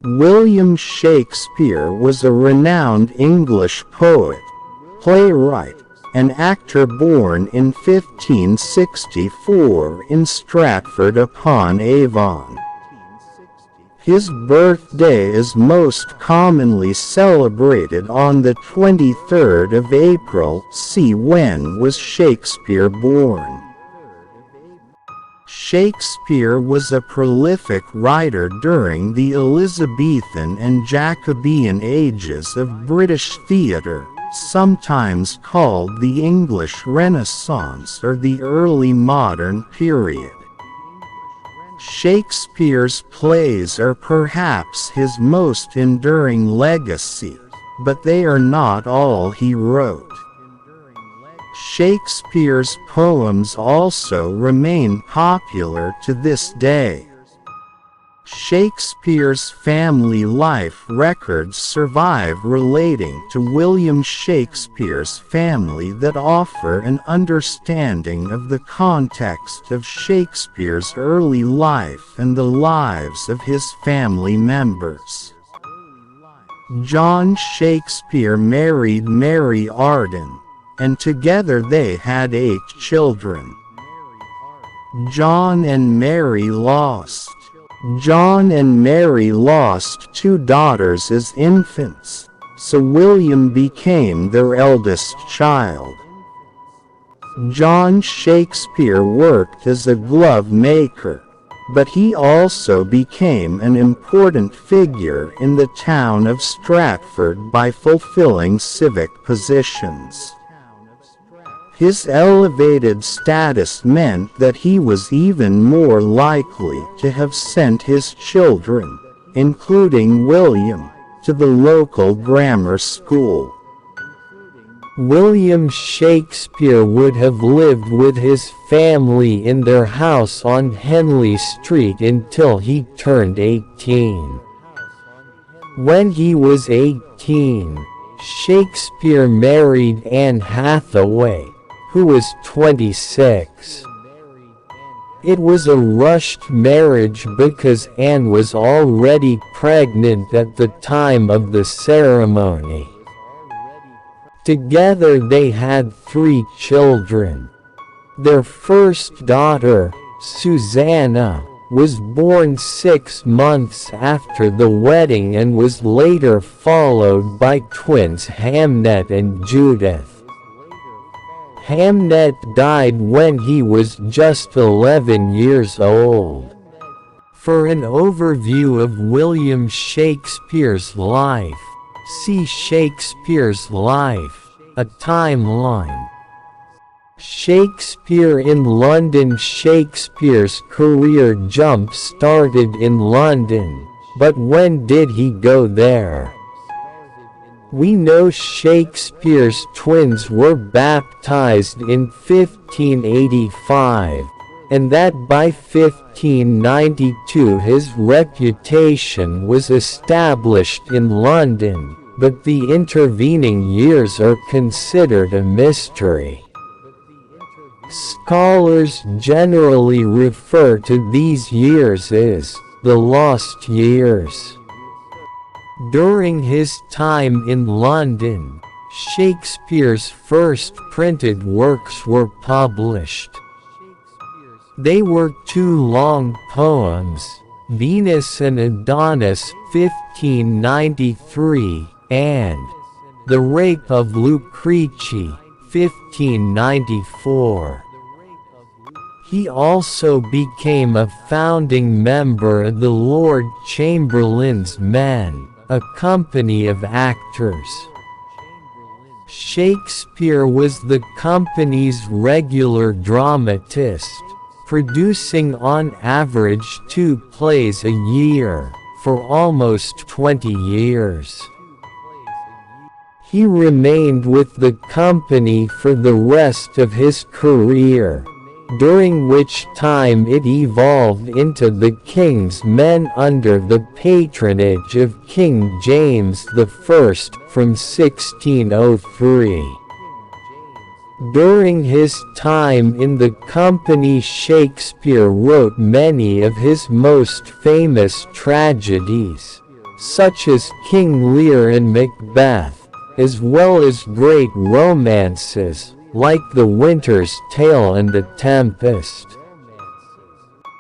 William Shakespeare was a renowned English poet, playwright, and actor born in 1564 in Stratford-upon-Avon. His birthday is most commonly celebrated on the 23rd of April. See when was Shakespeare born? Shakespeare was a prolific writer during the Elizabethan and Jacobean ages of British theatre, sometimes called the English Renaissance or the early modern period. Shakespeare's plays are perhaps his most enduring legacy, but they are not all he wrote. Shakespeare's poems also remain popular to this day. Shakespeare's family life records survive relating to William Shakespeare's family that offer an understanding of the context of Shakespeare's early life and the lives of his family members. John Shakespeare married Mary Arden, and together they had 8 children. John and Mary lost 2 daughters as infants, so William became their eldest child. John Shakespeare worked as a glove maker, but he also became an important figure in the town of Stratford by fulfilling civic positions. His elevated status meant that he was even more likely to have sent his children, including William, to the local grammar school. William Shakespeare would have lived with his family in their house on Henley Street until he turned 18. When he was 18, Shakespeare married Anne Hathaway, who was 26. It was a rushed marriage because Anne was already pregnant at the time of the ceremony. Together they had 3 children. Their first daughter, Susanna, was born 6 months after the wedding and was later followed by twins Hamnet and Judith. Hamnet died when he was just 11 years old. For an overview of William Shakespeare's life, see Shakespeare's life, a timeline. Shakespeare in London. Shakespeare's career jump-started in London, but when did he go there? We know Shakespeare's twins were baptized in 1585, and that by 1592 his reputation was established in London, but the intervening years are considered a mystery. Scholars generally refer to these years as the lost years. During his time in London, Shakespeare's first printed works were published. They were 2 long poems, Venus and Adonis 1593, and The Rape of Lucrece 1594. He also became a founding member of the Lord Chamberlain's Men, a company of actors. Shakespeare was the company's regular dramatist, producing on average 2 plays a year, for almost 20 years. He remained with the company for the rest of his career, during which time it evolved into the King's Men under the patronage of King James I from 1603. During his time in the company, Shakespeare wrote many of his most famous tragedies, such as King Lear and Macbeth, as well as great romances, like The Winter's Tale and The Tempest.